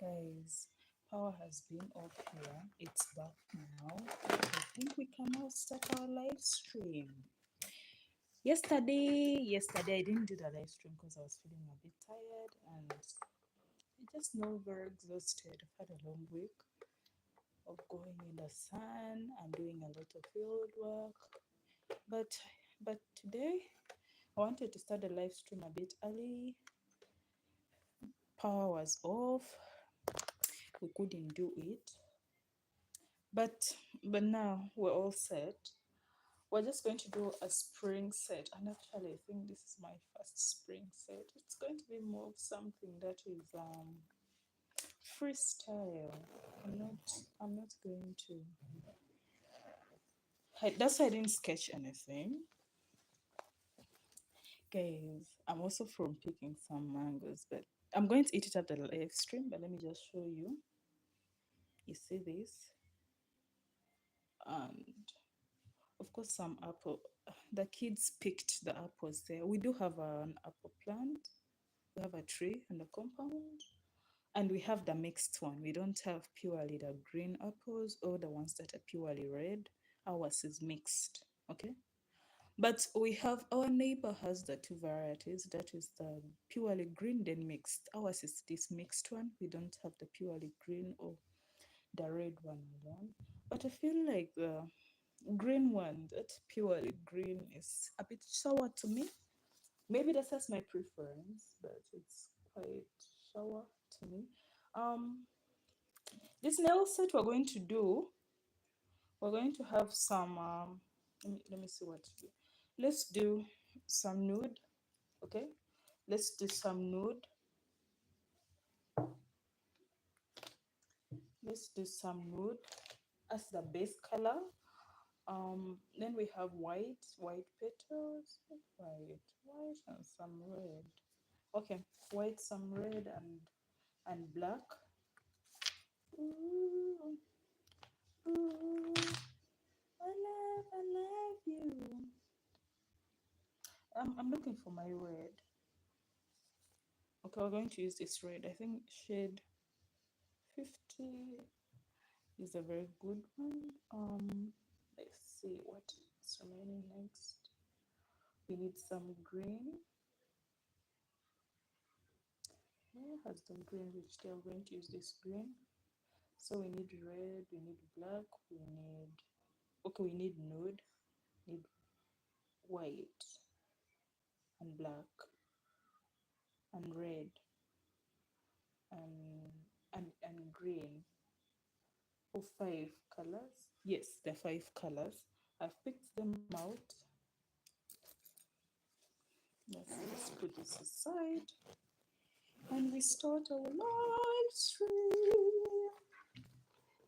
Guys, power has been off here. It's back now. I think we can now start our live stream. Yesterday I didn't do the live stream because I was feeling a bit tired and I just know very exhausted. I've had a long week of going in the sun and doing a lot of field work. But today I wanted to start the live stream a bit early. Power was off. We couldn't do it. But now we're all set. We're just going to do a spring set, and actually I think this is my first spring set. It's going to be more of something that is freestyle. I'm not going to that's why I didn't sketch anything. Guys, I'm also from picking some mangoes, but I'm going to eat it at the live stream, but let me just show you. You see this? And of course some apple. The kids picked the apples there. We do have an apple plant. We have a tree on the compound, and we have the mixed one. We don't have purely the green apples or the ones that are purely red. Ours is mixed, okay? But we have, our neighbor has the two varieties. That is the purely green, then mixed. Ours is this mixed one. We don't have the purely green or the red one alone. But I feel like the green one, that purely green, is a bit sour to me. Maybe that's just my preference, but it's quite sour to me. Um, this nail set we're going to have some. Let me see what to do. Let's do some nude. Okay, let's do some nude. Let's do some nude as the base color. Then we have white petals, white and some red. Okay, white, some red, and black. Ooh, ooh, I love you. I'm looking for my red. Okay, we're going to use this red. I think shade 50 is a very good one. Let's see what's remaining next. We need some green. Where has the green reached? We're going to use this green. So we need red, we need black, we need nude, need white and black and red and green. Oh, 5 colors. Yes, the 5 colors. I've picked them out. Let's put this aside and we start our live stream.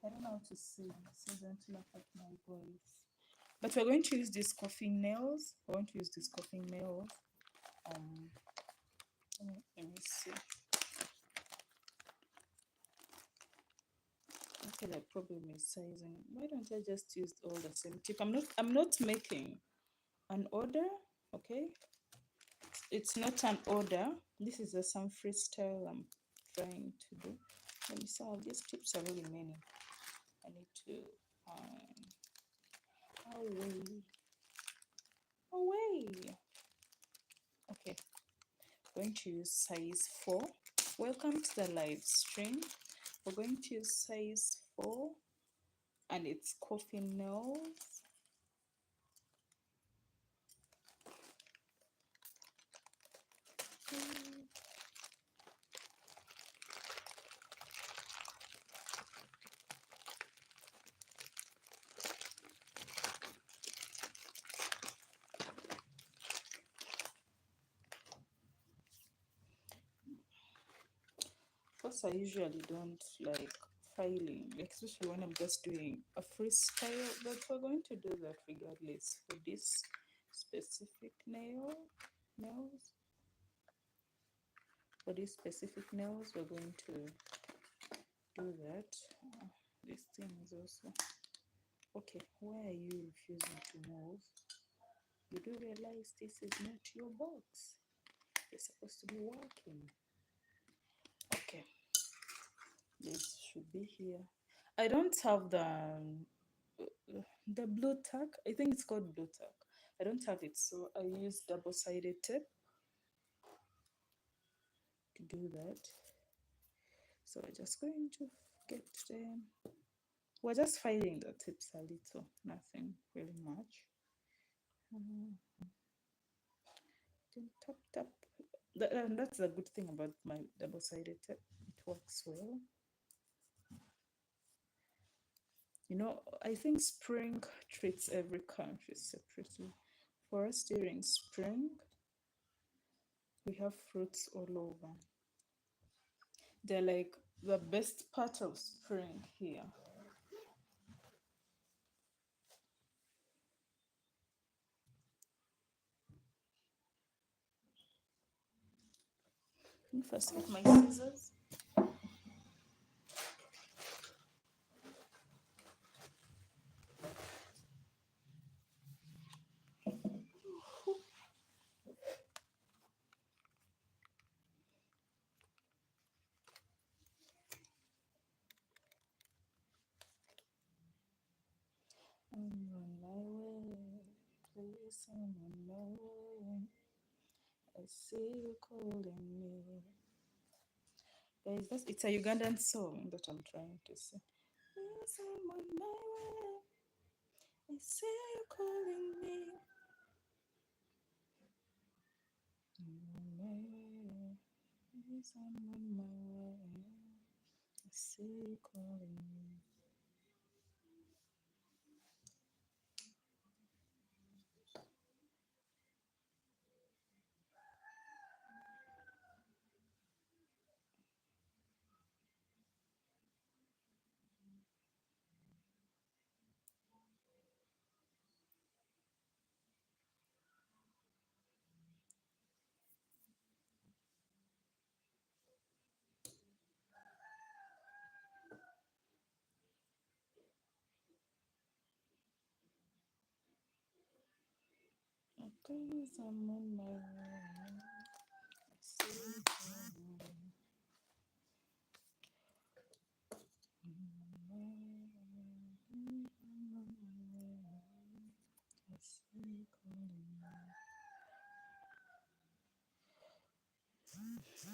I don't know how to sing, so don't laugh at my voice. But we're going to use these coffin nails. We're going to use these coffin nails. Let me see. Okay, the problem is sizing. Why don't I just use all the same tip? I'm not making an order, okay? It's not an order. This is just some freestyle I'm trying to do. Let me see. These tips are really many. I need to away. Okay, going to use size 4. Welcome to the live stream. We're going to use size 4 and it's coffin nails. Because I usually don't like filing, especially when I'm just doing a freestyle, but we're going to do that regardless for this specific nails. For these specific nails, we're going to do that. This thing is also okay. Why are you refusing to move? You do realize this is not your box. You're supposed to be working. Okay. This should be here. I don't have the blue tack. I think it's called blue tack. I don't have it, so I use double-sided tape to do that. So we're just going to get them. We're just filing the tips a little, nothing really much. Then tap tap. And that's the good thing about my double-sided tape. It works well. You know, I think spring treats every country separately. For us during spring, we have fruits all over. They're like the best part of spring here. Let me first get my scissors. I'm on my way, please, I'm on my way. I see you calling me. Guys, it's a Ugandan song that I'm trying to sing. Yes, I'm on my way. I see you calling me. I'm on my way. Yes, I'm on my way. I see you calling me. Because I'm on my way. I see you calling me. I'm on my way. I'm on my way. I see you calling me. Because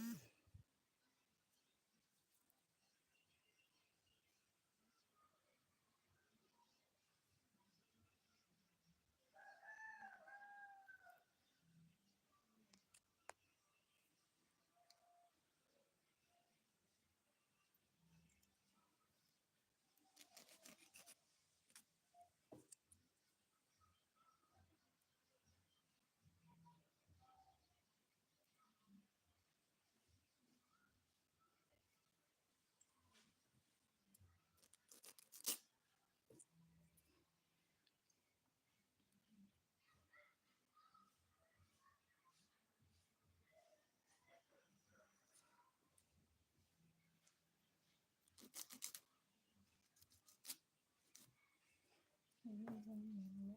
I'm on my way.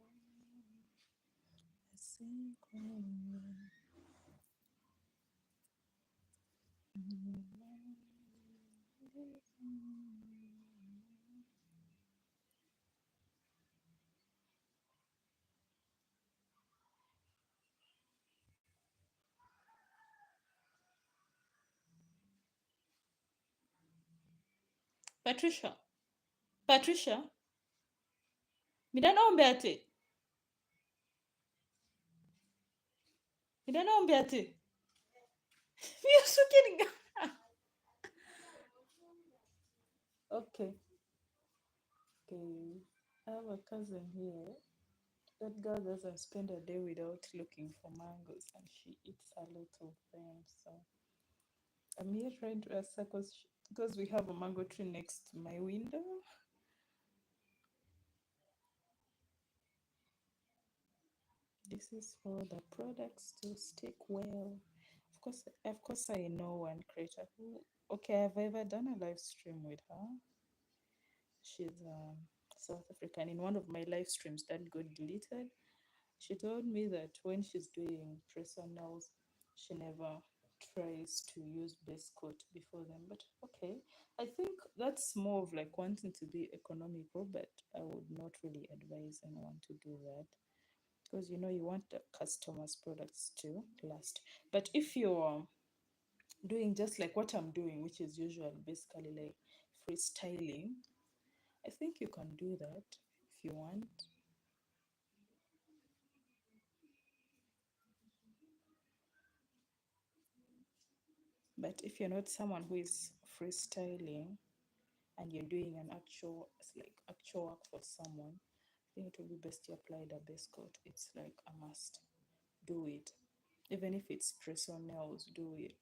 I see you calling me. Patricia, Patricia, midanaombe ati, midanaombe ati. You're so kidding. Okay, okay. I have a cousin here. That girl doesn't spend a day without looking for mangoes, and she eats a lot of them. So I'm here trying to ask her because we have a mango tree next to my window. This is for the products to stick well. Of course, I know one creator who. Okay, I've ever done a live stream with her. She's South African. In one of my live streams that got deleted, she told me that when she's doing press on nails, she never tries to use base coat before them. But okay, I think that's more of like wanting to be economical, but I would not really advise anyone to do that because you know you want the customers' products to last. But if you're doing just like what I'm doing, which is usually basically like freestyling, I think you can do that if you want. But if you're not someone who is freestyling and you're doing an actual like actual work for someone, I think it will be best to apply the base coat. It's like a must. Do it. Even if it's press on nails, do it.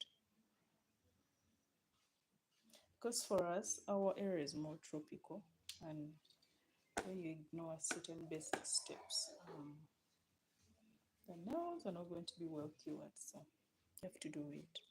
Because for us, our area is more tropical, and when you ignore certain basic steps, the nails are not going to be well cured. So you have to do it.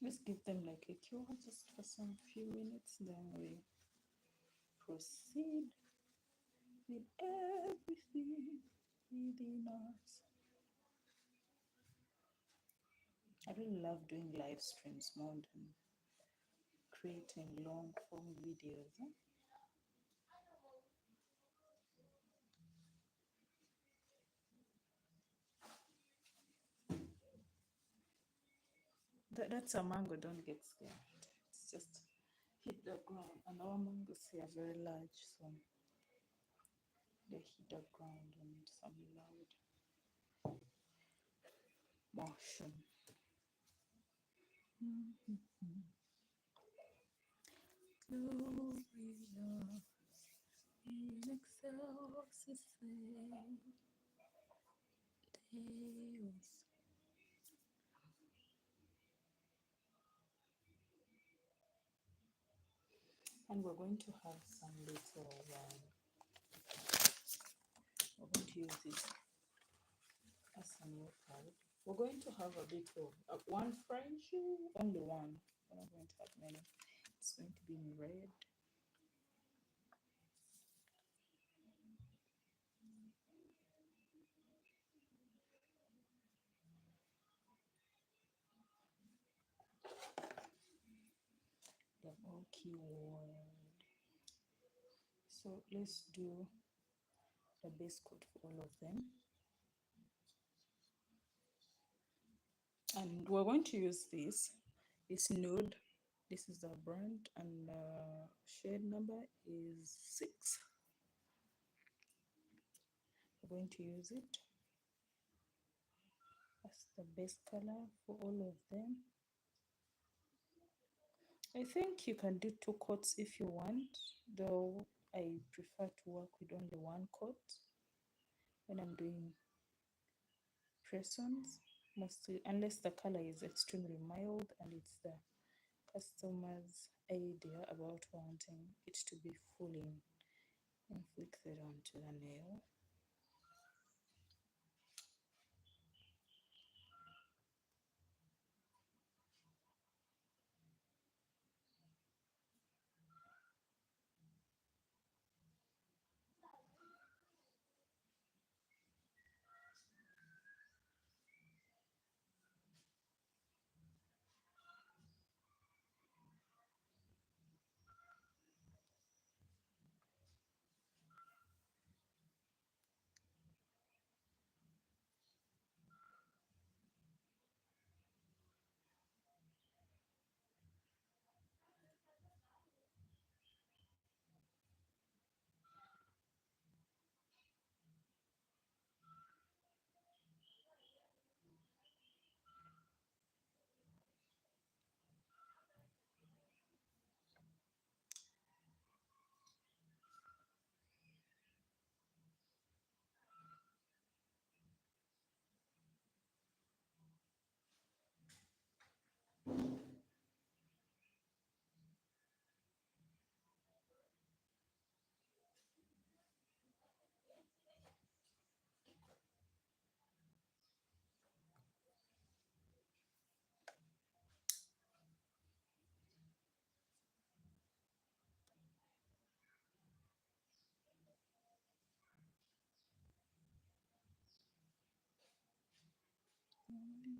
Just give them like a cure just for some few minutes, then we proceed with everything within us. I really love doing live streams more than creating long form videos. That's a mango, don't get scared. It's just hit the ground, and our mangoes here are very large, so they hit the ground and some loud motion. Gloria in excelsis Deus. And we're going to have some little, we're going to use this as some notepad. We're going to have a bit of one French, only one. We're not going to have many. It's going to be in red. They're all keyword. So let's do the base coat for all of them. And we're going to use this. It's nude. This is the brand, and shade number is 6. We're going to use it as the base color for all of them. I think you can do 2 coats if you want, though I prefer to work with only 1 coat when I'm doing press-ons, mostly unless the color is extremely mild and it's the customer's idea about wanting it to be fully inflicted onto the nail.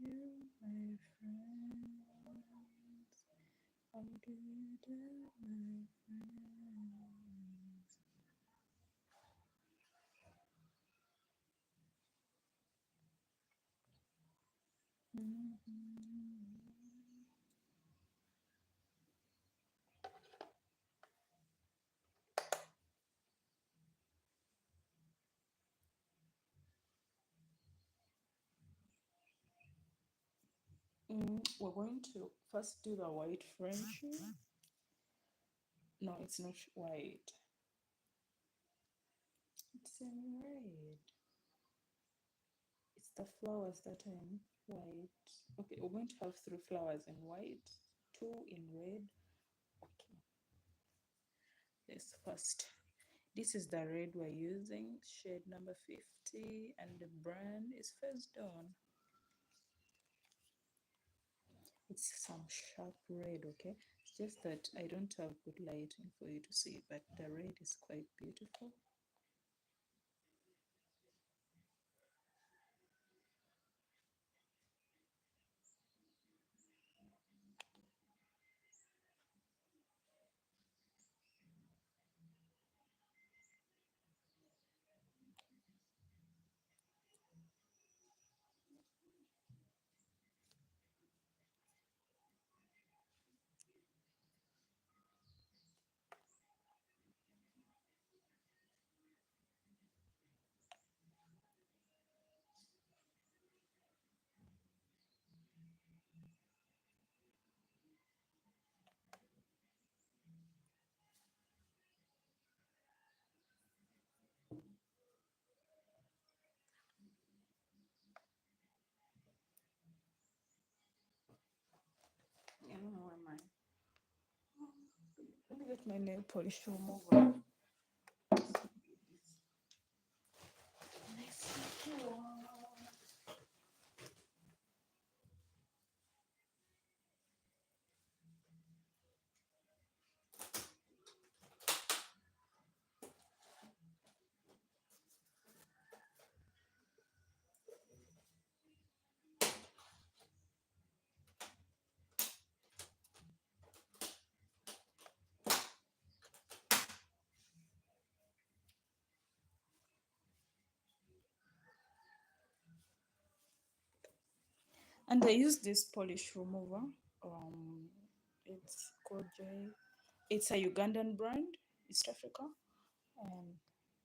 you, my friends? How do you do, my friends? We're going to first do the white Frenchie. No, it's not white. It's in red. It's the flowers that are in white. Okay, we're going to have 3 flowers in white, 2 in red. Okay, let's first. This is the red we're using, shade number 50, and the brand is First Dawn. It's some sharp red, okay? It's just that I don't have good lighting for you to see, but the red is quite beautiful. I don't know where my. Let me get my nail polish remover. And I use this polish remover. Um, it's called J. It's a Ugandan brand, East Africa, and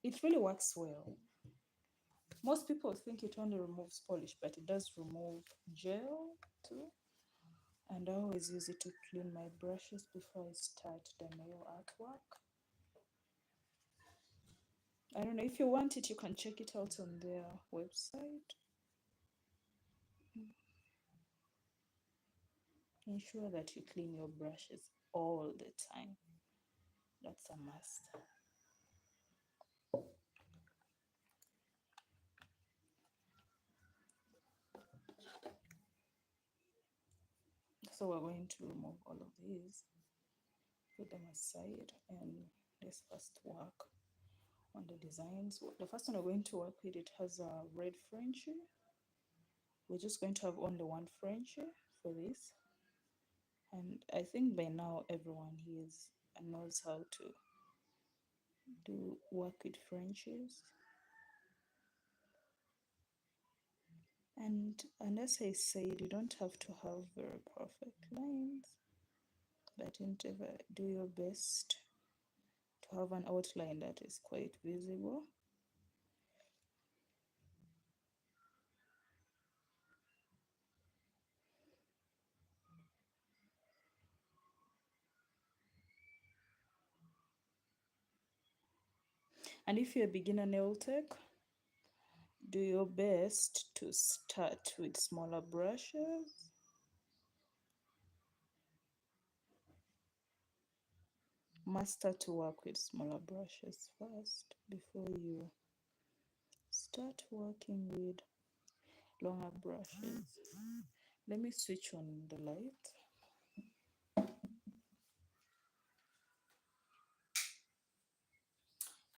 it really works well. Most people think it only removes polish, but it does remove gel too. And I always use it to clean my brushes before I start the nail artwork. I don't know if you want it, you can check it out on their website. Ensure that you clean your brushes all the time. That's a must. So we're going to remove all of these, put them aside, and let's first work on the designs. The first one we're going to work with, it has a red Frenchie. We're just going to have only one Frenchie for this. And I think by now everyone here knows how to do work with Frenchies. And as I said, you don't have to have very perfect lines, but endeavor, do your best to have an outline that is quite visible. And if you're a beginner nail tech, do your best to start with smaller brushes. Master to work with smaller brushes first before you start working with longer brushes. Let me switch on the light.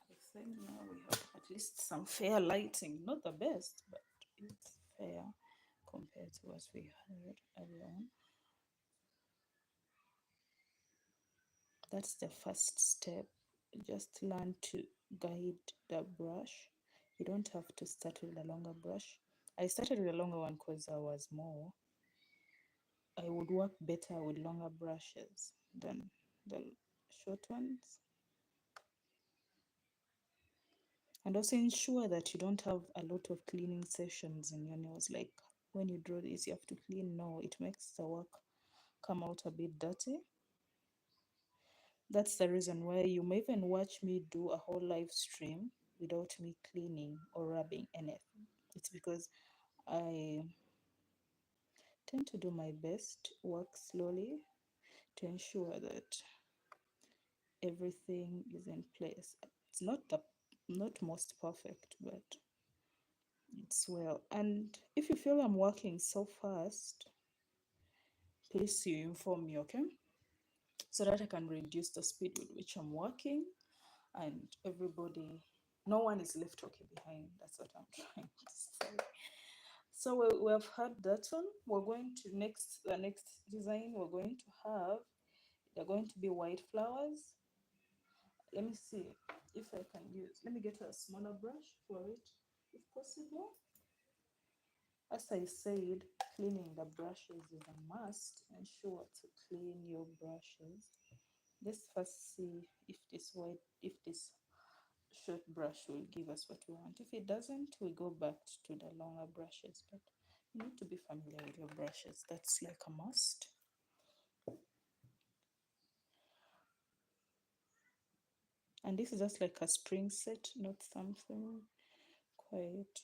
I think now we have at least some fair lighting. Not the best, but it's fair compared to what we had earlier on. That's the first step. Just learn to guide the brush. You don't have to start with a longer brush. I started with a longer one because I would work better with longer brushes than the short ones. And also ensure that you don't have a lot of cleaning sessions in your nails. Like when you draw this, you have to clean. No, it makes the work come out a bit dirty. That's the reason why you may even watch me do a whole live stream without me cleaning or rubbing anything. It's because I tend to do my best, work slowly to ensure that everything is in place. It's not most perfect, but it's well. And if you feel I'm working so fast, please you inform me, okay? So that I can reduce the speed with which I'm working and everybody, no one is left okay behind. That's what I'm trying to say. So we have had that one. We're going to the next design we're going to have, they're going to be white flowers. Let me see if I can let me get a smaller brush for it if possible. As I said, cleaning the brushes is a must. Ensure to clean your brushes. Let's first see if this short brush will give us what we want. If it doesn't, we go back to the longer brushes. But you need to be familiar with your brushes. That's like a must. And this is just like a spring set, not something quite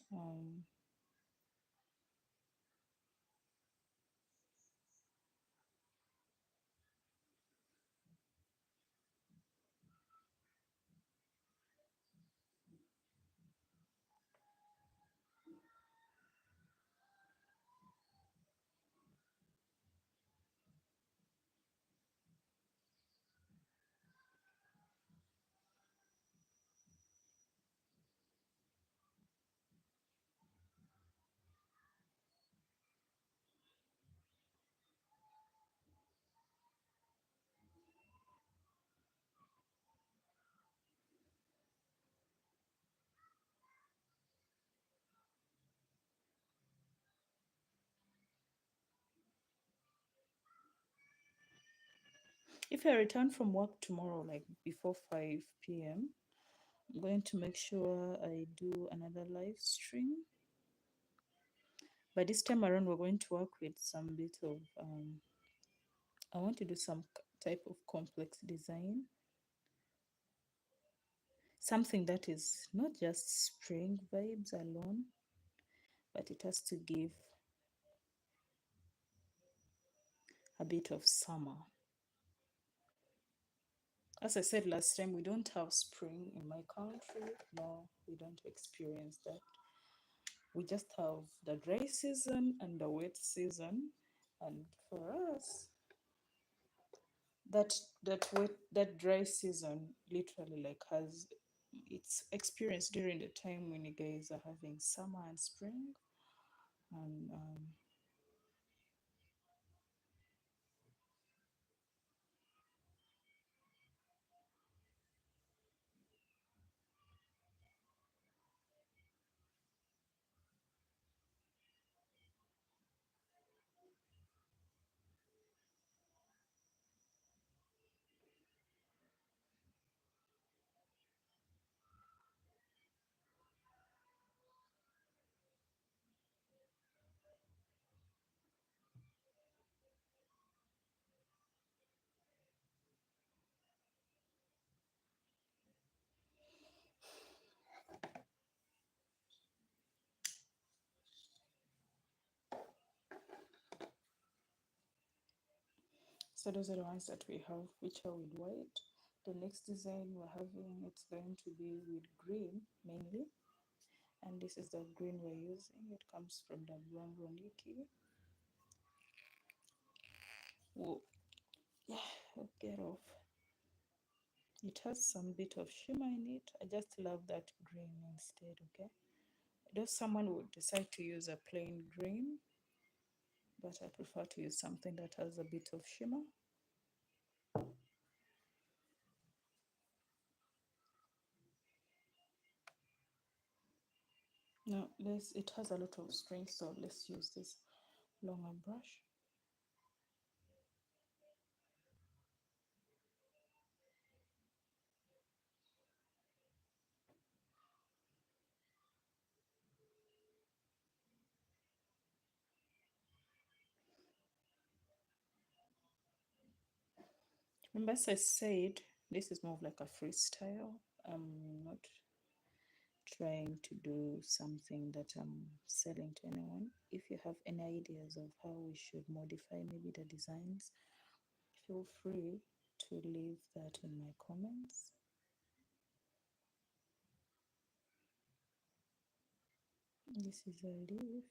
if I return from work tomorrow, like before 5 p.m., I'm going to make sure I do another live stream. But this time around, we're going to work with some bit of, I want to do some type of complex design. Something that is not just spring vibes alone, but it has to give a bit of summer. As I said last time, we don't have spring in my country. No, we don't experience that. We just have the dry season and the wet season. And for us, that that dry season literally like has its experience during the time when you guys are having summer and spring. And so those are the ones that we have, which are with white. The next design we're having, it's going to be with green mainly. And this is the green we're using. It comes from the Brongo Niki. Whoa, yeah, get off. It has some bit of shimmer in it. I just love that green instead, okay? Though someone would decide to use a plain green, but I prefer to use something that has a bit of shimmer. Now, it has a lot of strength, so let's use this longer brush. Remember, as I said, this is more of like a freestyle. I'm not trying to do something that I'm selling to anyone. If you have any ideas of how we should modify maybe the designs, feel free to leave that in my comments. This is a leaf.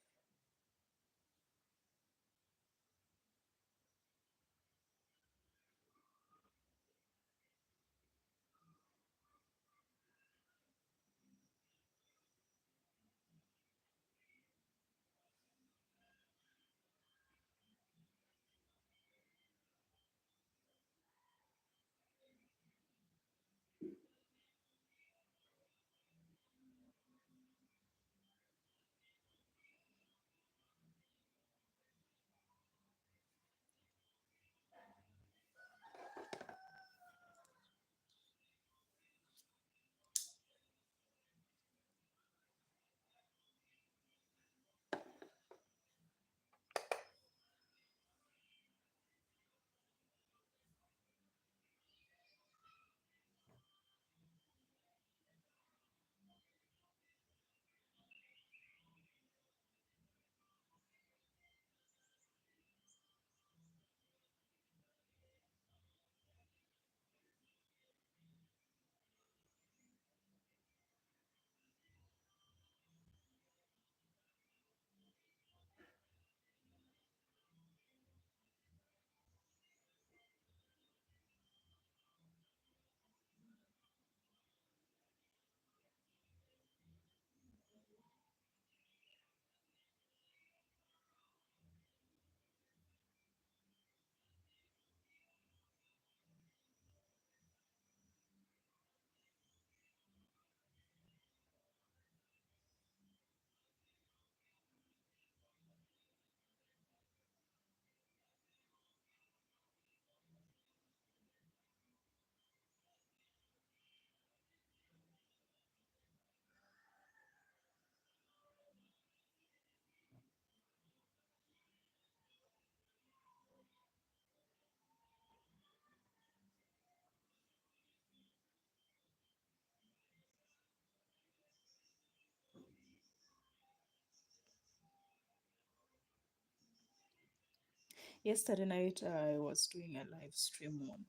Yesterday night, I was doing a live stream on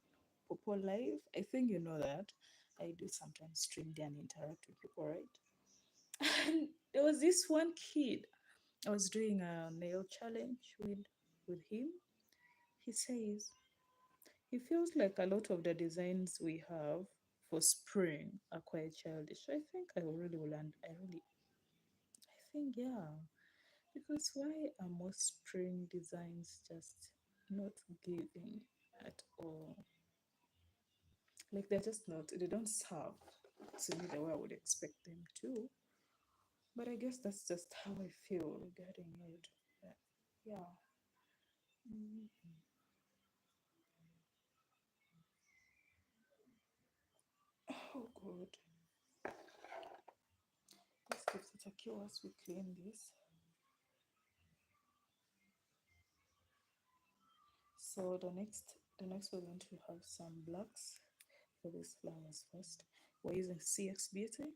Popo Live. I think you know that. I do sometimes stream there and interact with people, right? And there was this one kid. I was doing a nail challenge with him. He says he feels like a lot of the designs we have for spring are quite childish. I think I really will and I think yeah. Because why are most spring designs just not giving at all? Like they're just not, they don't serve to me the way I would expect them to. But I guess that's just how I feel regarding it. But yeah. Mm. Oh god. Let's give it a cure as we clean this. So the next we're going to have some blacks for these flowers first. We're using CX Beauty.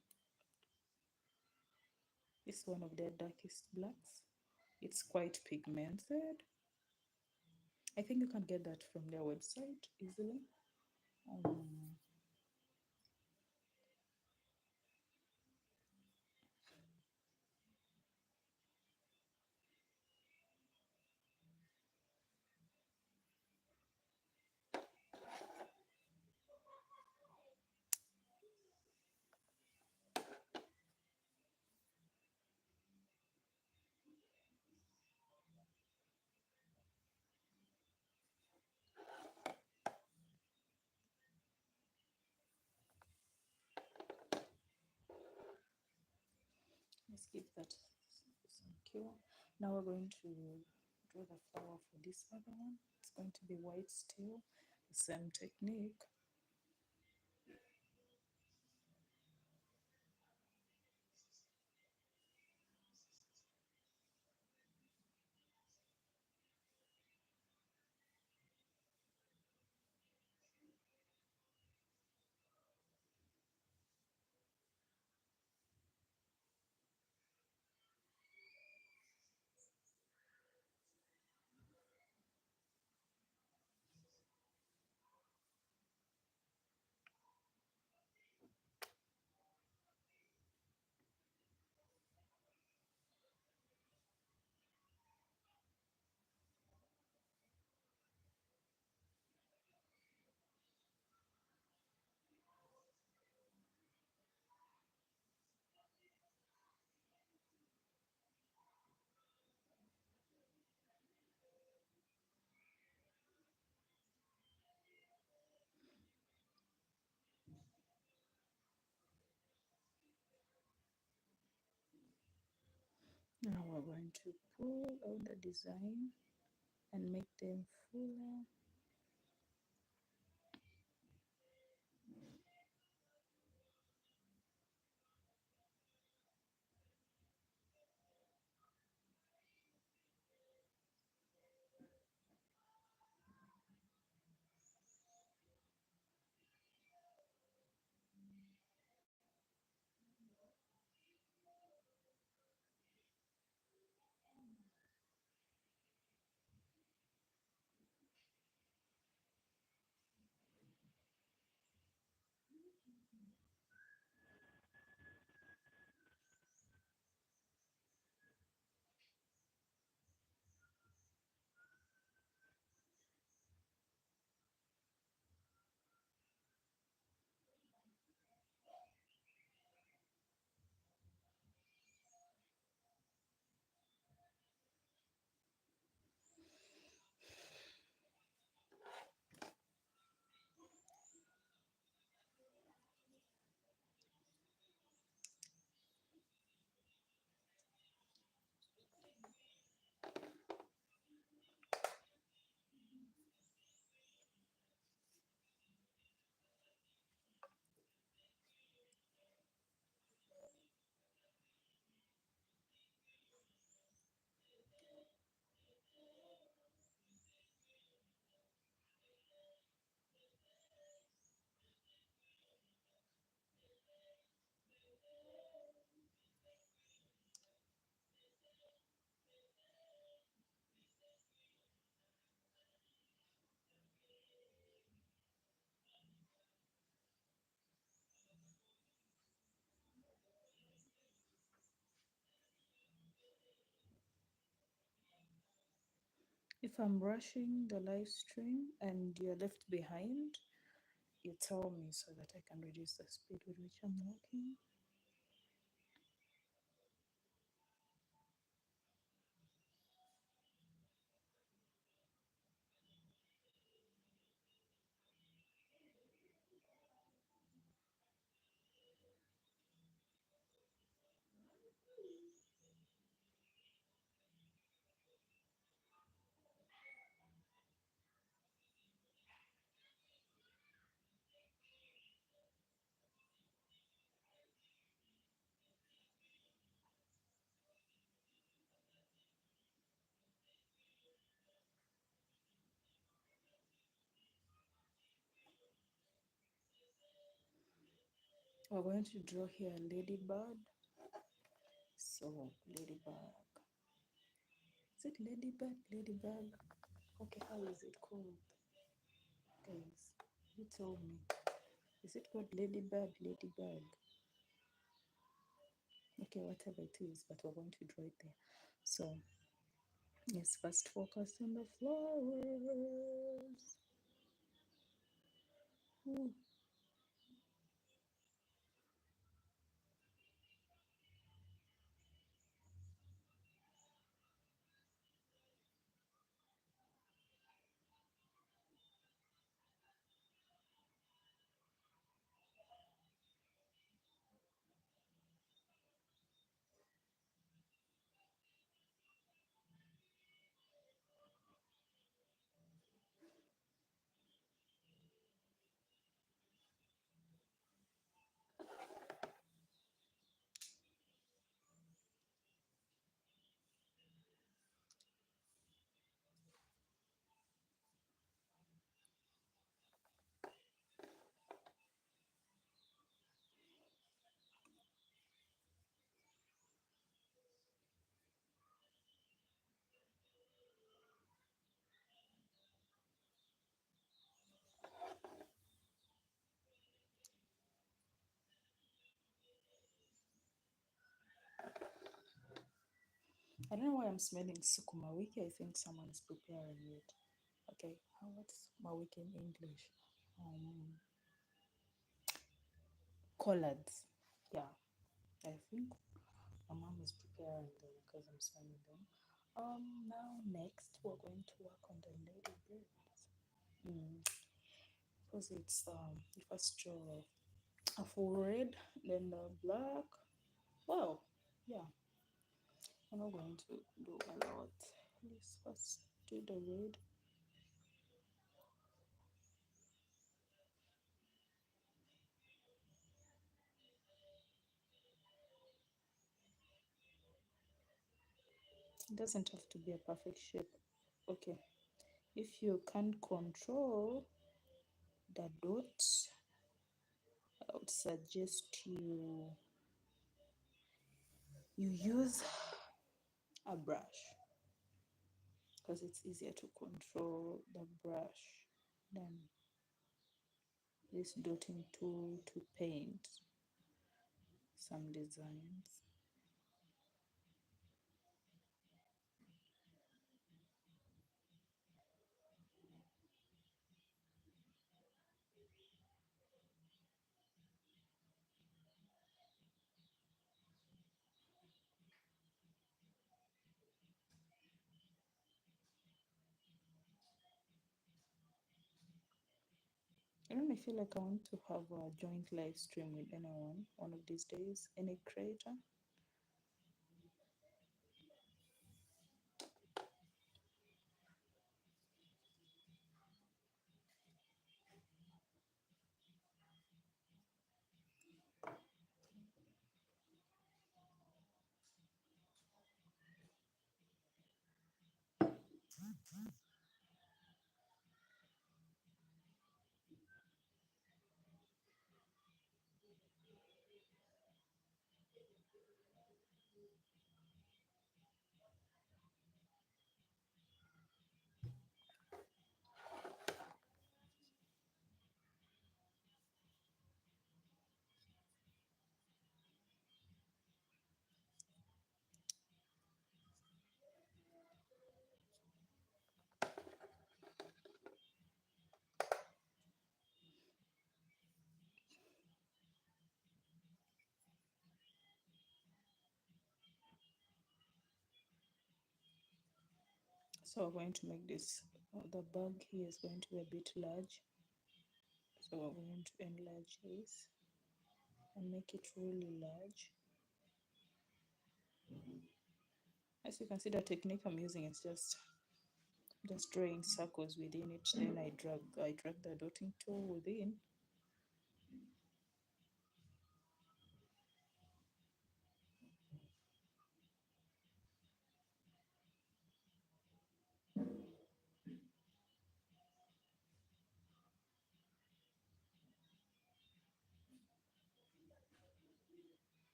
It's one of their darkest blacks. It's quite pigmented. I think you can get that from their website easily. Um, skip that. Thank you. Now we're going to draw the flower for this other one. It's going to be white still, the same technique. Now we're going to pull out the design and make them fuller. If I'm rushing the live stream and you're left behind, you tell me so that I can reduce the speed with which I'm walking. We're going to draw here a ladybird. So, ladybug. Is it ladybug? Ladybug? Okay, how is it called? Guys, you tell me. Is it called ladybird? Ladybug? Okay, whatever it is, but we're going to draw it there. So, let's first focus on the flowers. Ooh. I don't know why I'm smelling sukuma wiki. I think someone is preparing it. Okay, what's sukuma wiki in English? Um, Collards. Yeah, I think my mom is preparing them because I'm smelling them. Now next we're going to work on the ladybirds. Mm, because it's the first row of red, then the black. Well, yeah, I'm not going to do a lot. Let's first do the red. It doesn't have to be a perfect shape. Okay, if you can control the dots, I would suggest you use a brush because it's easier to control the brush than this dotting tool to paint some designs. I don't know, I feel like I want to have a joint live stream with anyone one of these days, any creator. So we're going to make this, the bug here is going to be a bit large. So we're going to enlarge this and make it really large. As you can see, the technique I'm using is just drawing circles within it. Then I drag the dotting tool within.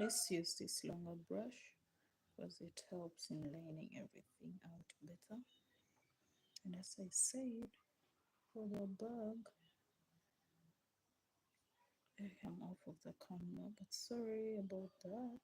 Let's use this longer brush because it helps in laying everything out better. And as I said, for the bag, I am off of the camera, but sorry about that.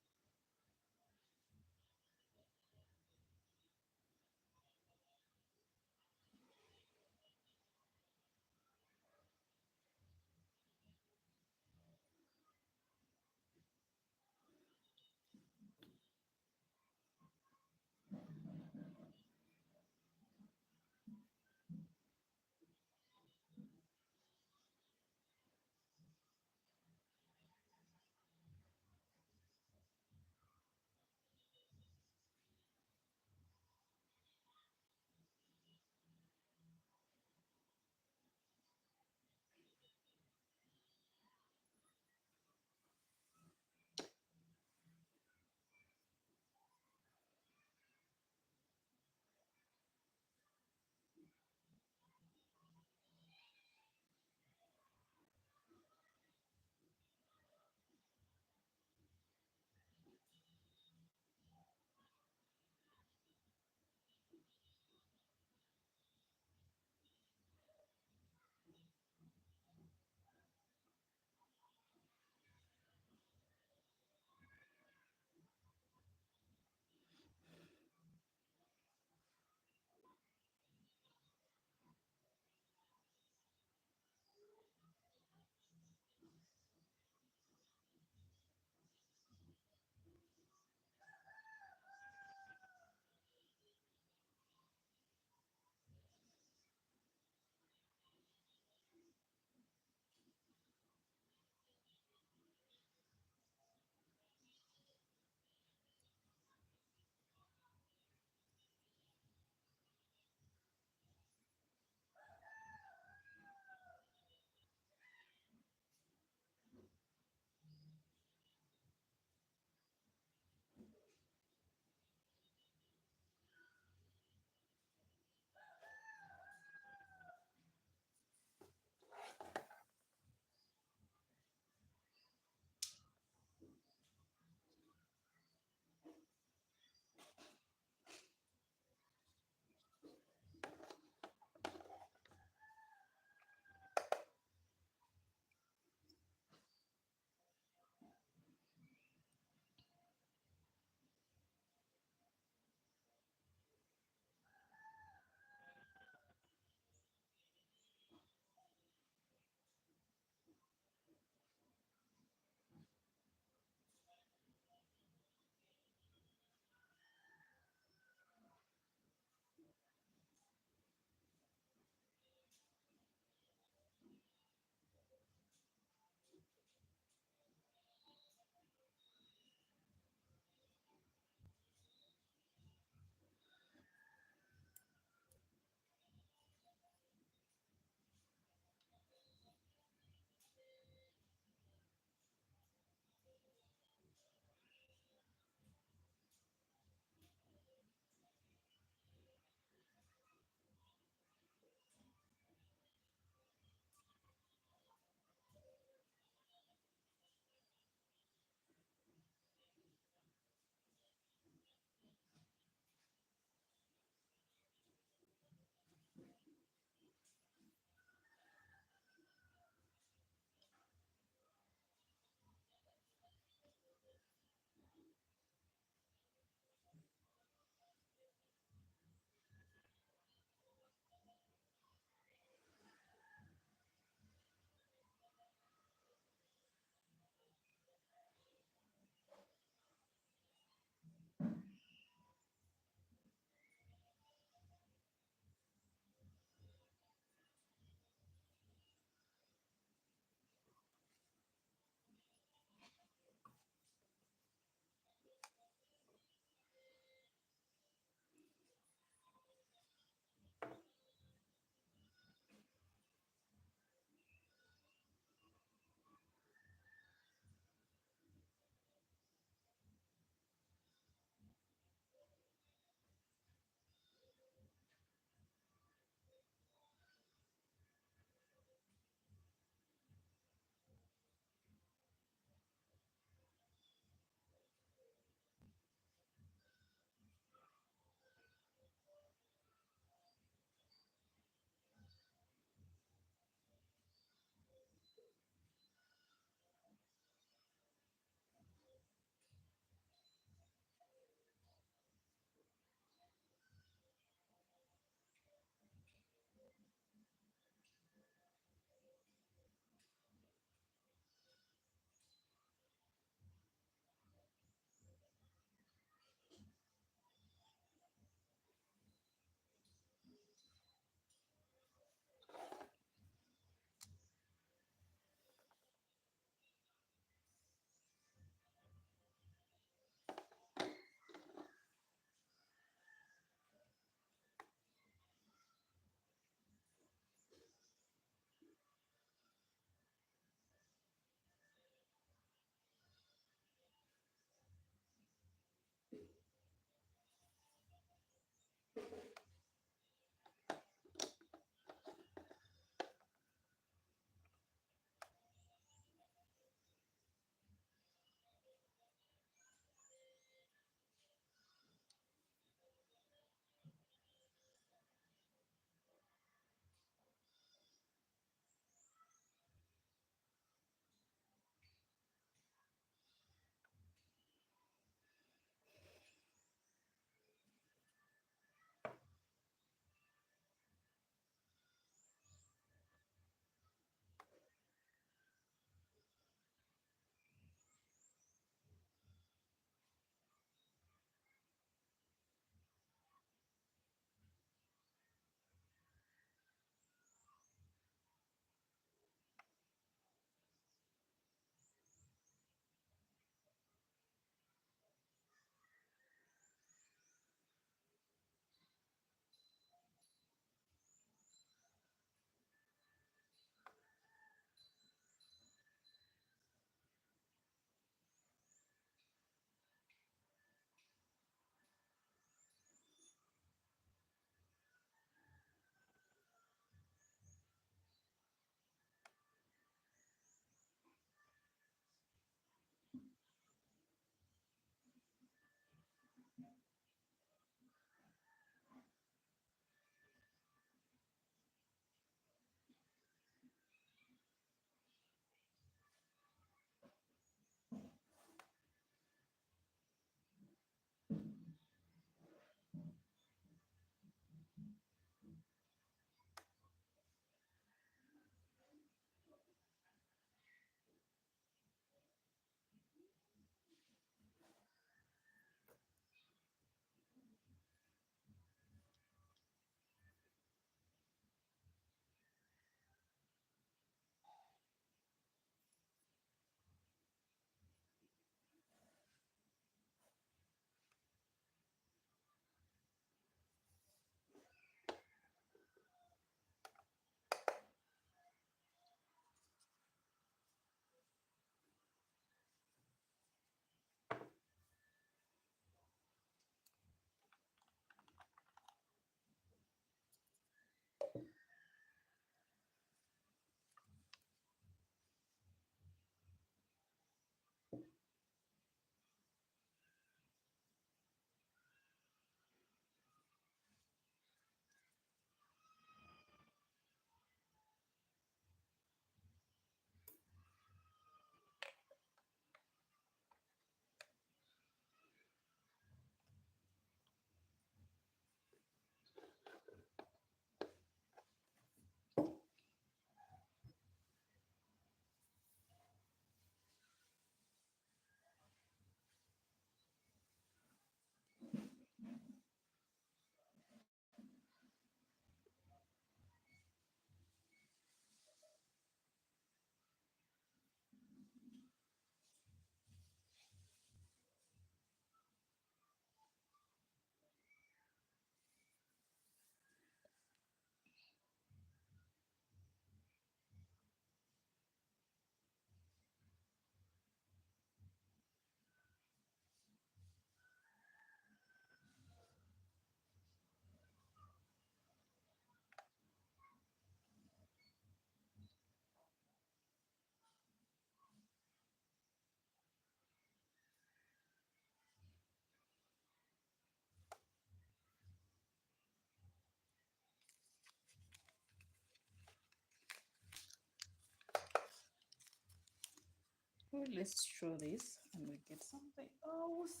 Well, let's throw this and we get something else.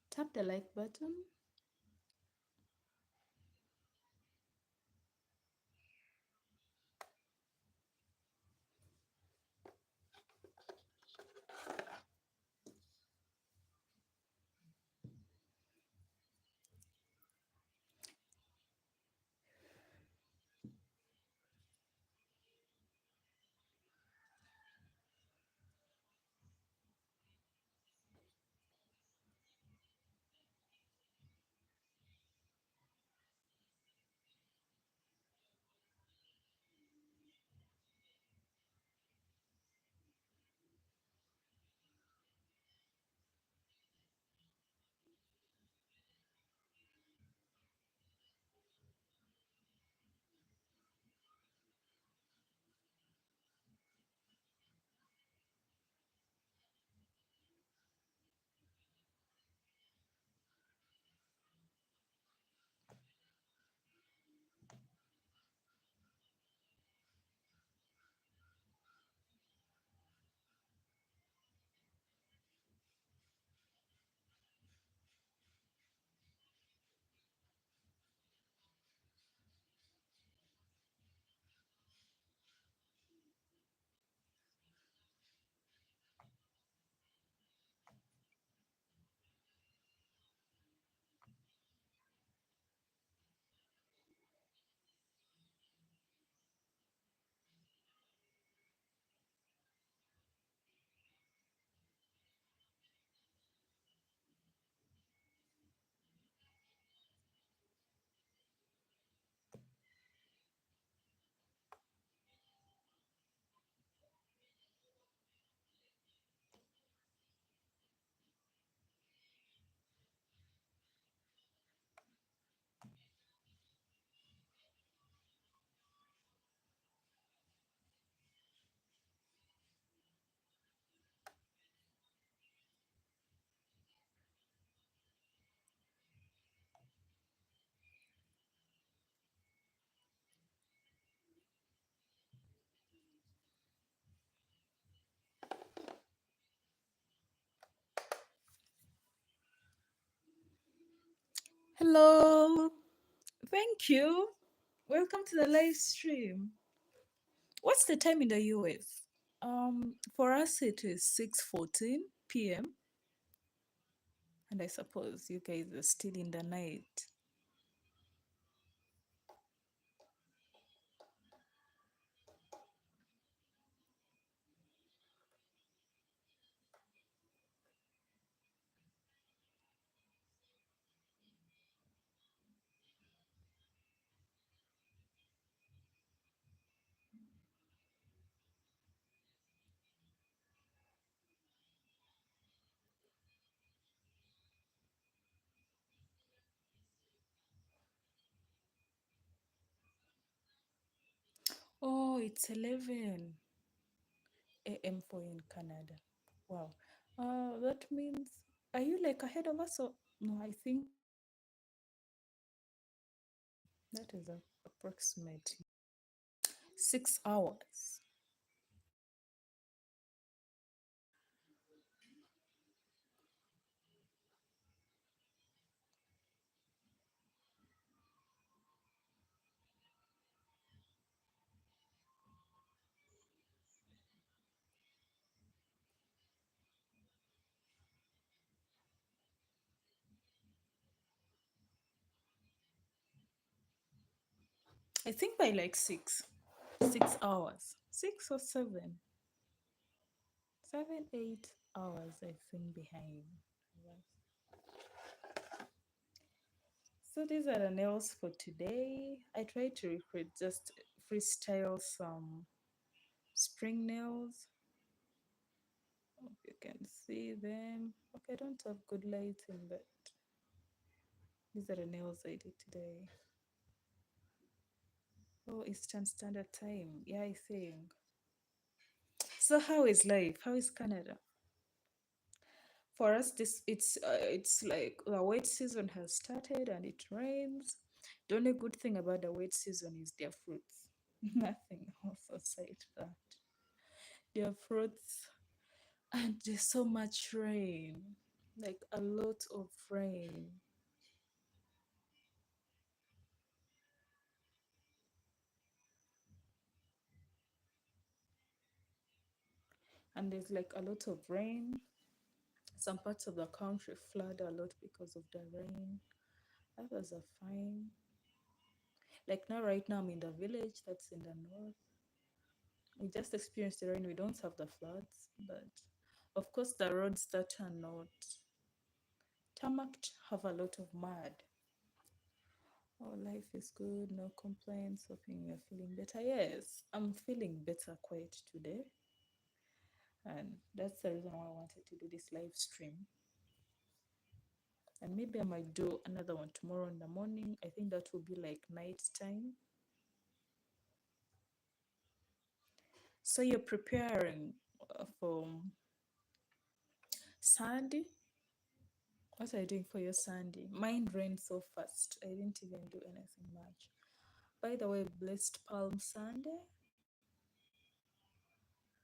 Tap the like button. Hello. Thank you. Welcome to the live stream. What's the time in the US? For us it is 6:14 p.m. and I suppose you guys are still in the night. Oh, it's 11. a.m. for you in Canada. Wow. That means, are you like ahead of us or no? I think that is approximately 6 hours. I think by like 6 hours, 6 or 7, 7, 8 hours. I think behind. So these are the nails for today. I tried to recreate just freestyle some spring nails. Hope you can see them. Okay, I don't have good lighting, but these are the nails I did today. Oh, Eastern Standard Time. Yeah, I think. So how is life? How is Canada? For us, this it's like the wet season has started and it rains. The only good thing about the wet season is their fruits. Nothing else aside that. Their fruits and there's so much rain, like a lot of rain. And there's like a lot of rain. Some parts of the country flood a lot because of the rain. Others are fine. Like now, right now, I'm in the village that's in the north. We just experienced the rain. We don't have the floods, but of course, the roads that are not tarmacked have a lot of mud. Oh, life is good, no complaints. Hoping you're feeling better. Yes, I'm feeling better quite today. And that's the reason why I wanted to do this live stream. And maybe I might do another one tomorrow in the morning. I think that will be like night time. So you're preparing for Sunday. What are you doing for your Sunday? Mine rained so fast. I didn't even do anything much. By the way, blessed Palm Sunday.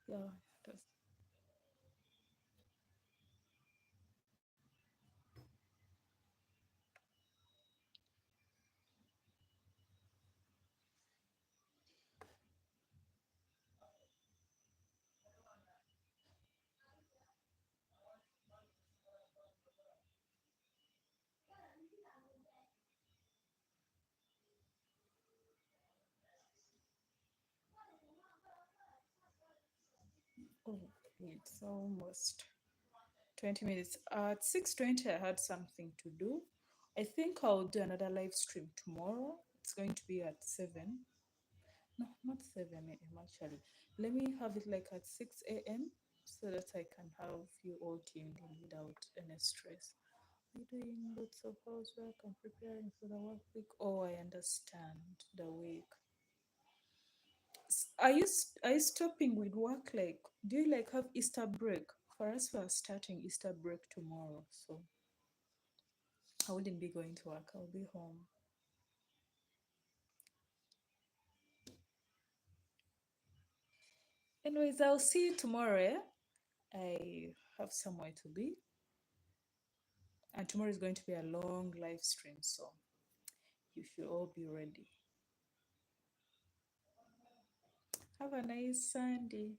Yeah, that's oh, it's almost 20 minutes. At 6:20, I had something to do. I think I'll do another live stream tomorrow. It's going to be at 7. No, not 7 a.m. actually. Let me have it like at 6 a.m. so that I can have you all tuned in without any stress. We're doing lots of housework and preparing for the work week. Oh, I understand the week. Are you stopping with work? Like, do you like have Easter break? For us, we are starting Easter break tomorrow, so I wouldn't be going to work. I'll be home. Anyways, I'll see you tomorrow. Eh? I have somewhere to be, and tomorrow is going to be a long live stream, so you should all be ready. Have a nice Sunday.